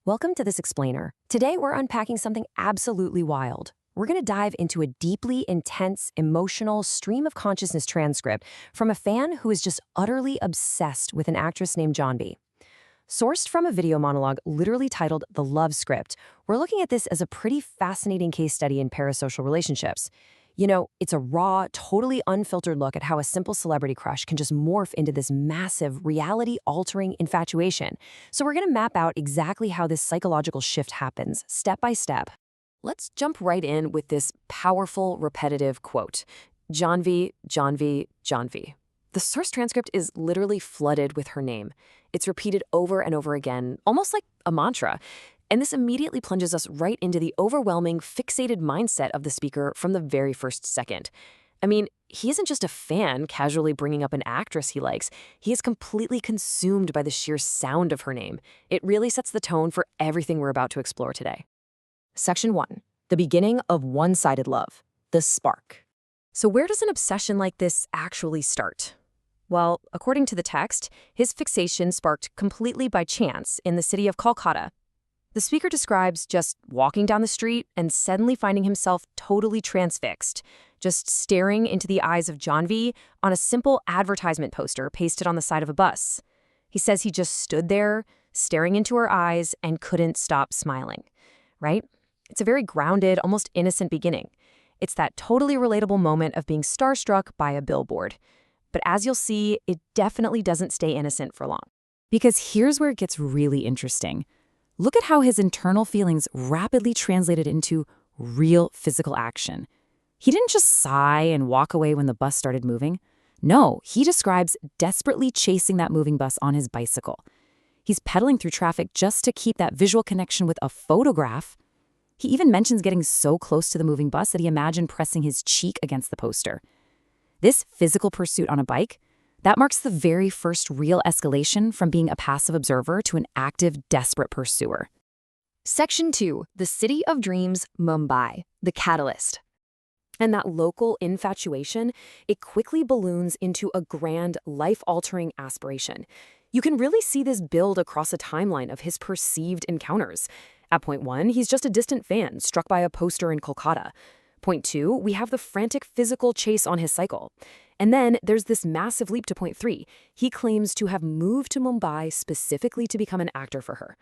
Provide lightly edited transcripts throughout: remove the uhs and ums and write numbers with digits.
Welcome to This Explainer. Today we're unpacking something absolutely wild. We're going to dive into a deeply intense, emotional stream of consciousness transcript from a fan who is just utterly obsessed with an actress named Janvi. Sourced from a video monologue literally titled The Love Script, we're looking at this as a pretty fascinating case study in parasocial relationships. You know, it's a raw, totally unfiltered look at how a simple celebrity crush can just morph into this massive, reality-altering infatuation. So we're going to map out exactly how this psychological shift happens, step by step. Let's jump right in with this powerful, repetitive quote. Janvi, Janvi, Janvi. The source transcript is literally flooded with her name. It's repeated over and over again, almost like a mantra. And this immediately plunges us right into the overwhelming, fixated mindset of the speaker from the very first second. I mean, he isn't just a fan casually bringing up an actress he likes. He is completely consumed by the sheer sound of her name. It really sets the tone for everything we're about to explore today. Section 1. The beginning of one-sided love. The spark. So where does an obsession like this actually start? Well, according to the text, his fixation sparked completely by chance in the city of Kolkata. The speaker describes just walking down the street and suddenly finding himself totally transfixed, just staring into the eyes of Janvi on a simple advertisement poster pasted on the side of a bus. He says he just stood there, staring into her eyes, and couldn't stop smiling. Right? It's a very grounded, almost innocent beginning. It's that totally relatable moment of being starstruck by a billboard. But as you'll see, it definitely doesn't stay innocent for long. Because here's where it gets really interesting. Look at how his internal feelings rapidly translated into real physical action. He didn't just sigh and walk away when the bus started moving. No, he describes desperately chasing that moving bus on his bicycle. He's pedaling through traffic just to keep that visual connection with a photograph. He even mentions getting so close to the moving bus that he imagined pressing his cheek against the poster. This physical pursuit on a bike, that marks the very first real escalation from being a passive observer to an active, desperate pursuer. Section 2. The City of Dreams, Mumbai. The catalyst. And that local infatuation, it quickly balloons into a grand, life-altering aspiration. You can really see this build across a timeline of his perceived encounters. At point 1, he's just a distant fan struck by a poster in Kolkata. Point 2, we have the frantic physical chase on his cycle. And then there's this massive leap to point 3. He claims to have moved to Mumbai specifically to become an actor for her.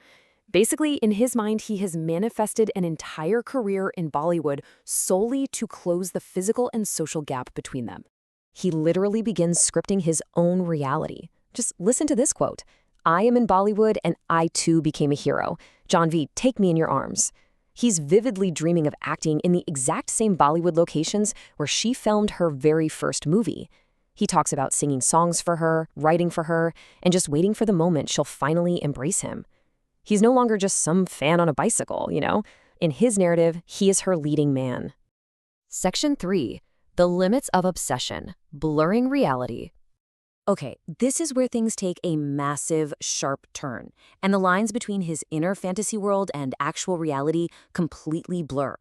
Basically, in his mind, he has manifested an entire career in Bollywood solely to close the physical and social gap between them. He literally begins scripting his own reality. Just listen to this quote. "I am in Bollywood and I too became a hero. Janvi, take me in your arms." He's vividly dreaming of acting in the exact same Bollywood locations where she filmed her very first movie. He talks about singing songs for her, writing for her, and just waiting for the moment she'll finally embrace him. He's no longer just some fan on a bicycle, you know? In his narrative, he is her leading man. Section 3. The Limits of Obsession. Blurring Reality. Okay, this is where things take a massive, sharp turn, and the lines between his inner fantasy world and actual reality completely blur.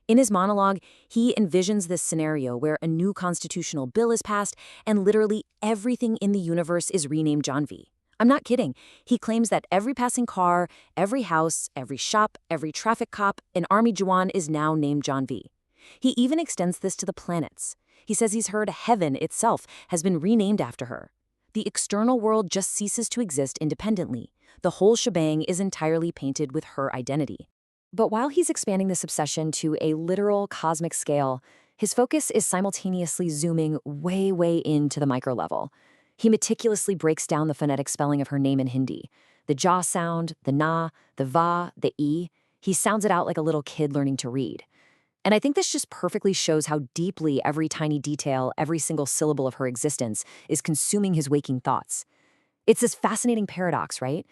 In his monologue, he envisions this scenario where a new constitutional bill is passed and literally everything in the universe is renamed Janvi. I'm not kidding. He claims that every passing car, every house, every shop, every traffic cop, an army Jawan is now named Janvi. He even extends this to the planets. He says he's heard heaven itself has been renamed after her. The external world just ceases to exist independently. The whole shebang is entirely painted with her identity. But while he's expanding this obsession to a literal cosmic scale, his focus is simultaneously zooming way, way into the micro level. He meticulously breaks down the phonetic spelling of her name in Hindi. The ja sound, the na, the va, the e. He sounds it out like a little kid learning to read. And I think this just perfectly shows how deeply every tiny detail, every single syllable of her existence is consuming his waking thoughts. It's this fascinating paradox, right?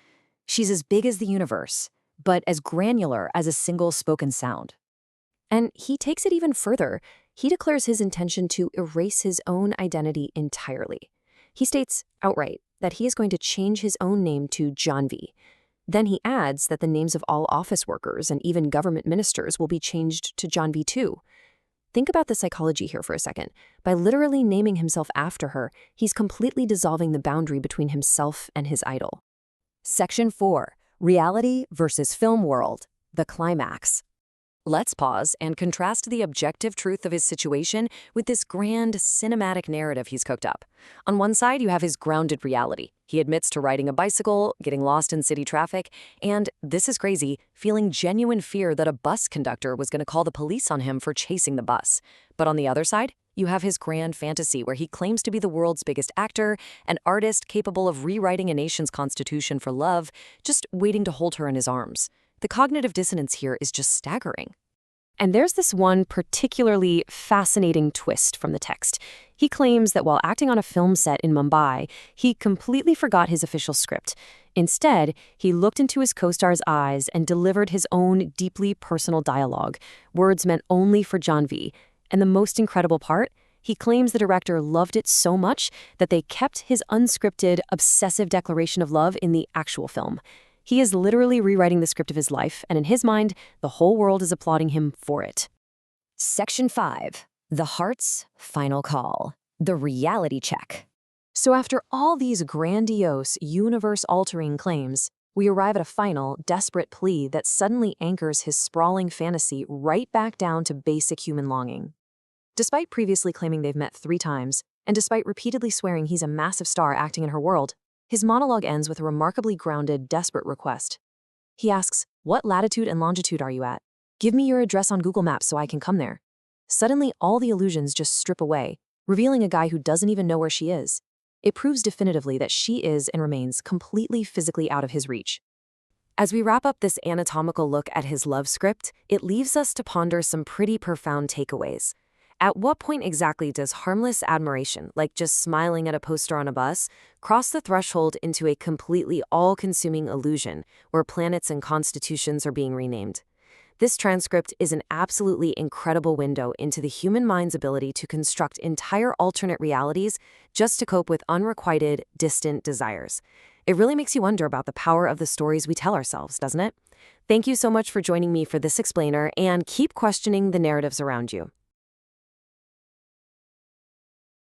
She's as big as the universe, but as granular as a single spoken sound. And he takes it even further. He declares his intention to erase his own identity entirely. He states outright that he is going to change his own name to Janvi. Then he adds that the names of all office workers and even government ministers will be changed to Janvi too. Think about the psychology here for a second. By literally naming himself after her, he's completely dissolving the boundary between himself and his idol. Section 4. Reality versus film world, the climax. Let's pause and contrast the objective truth of his situation with this grand cinematic narrative he's cooked up. On one side, you have his grounded reality. He admits to riding a bicycle, getting lost in city traffic, and, this is crazy, feeling genuine fear that a bus conductor was going to call the police on him for chasing the bus. But on the other side, you have his grand fantasy where he claims to be the world's biggest actor, an artist capable of rewriting a nation's constitution for love, just waiting to hold her in his arms. The cognitive dissonance here is just staggering. And there's this one particularly fascinating twist from the text. He claims that while acting on a film set in Mumbai, he completely forgot his official script. Instead, he looked into his co-star's eyes and delivered his own deeply personal dialogue, words meant only for Janhvi. And the most incredible part? He claims the director loved it so much that they kept his unscripted, obsessive declaration of love in the actual film. He is literally rewriting the script of his life, and in his mind, the whole world is applauding him for it. Section 5. The Heart's Final Call. The Reality Check. So after all these grandiose, universe-altering claims, we arrive at a final, desperate plea that suddenly anchors his sprawling fantasy right back down to basic human longing. Despite previously claiming they've met 3 times, and despite repeatedly swearing he's a massive star acting in her world, his monologue ends with a remarkably grounded, desperate request. He asks, "What latitude and longitude are you at? Give me your address on Google Maps so I can come there." Suddenly, all the illusions just strip away, revealing a guy who doesn't even know where she is. It proves definitively that she is and remains completely physically out of his reach. As we wrap up this anatomical look at his love script, it leaves us to ponder some pretty profound takeaways. At what point exactly does harmless admiration, like just smiling at a poster on a bus, cross the threshold into a completely all-consuming illusion where planets and constitutions are being renamed? This transcript is an absolutely incredible window into the human mind's ability to construct entire alternate realities just to cope with unrequited, distant desires. It really makes you wonder about the power of the stories we tell ourselves, doesn't it? Thank you so much for joining me for this explainer, and keep questioning the narratives around you.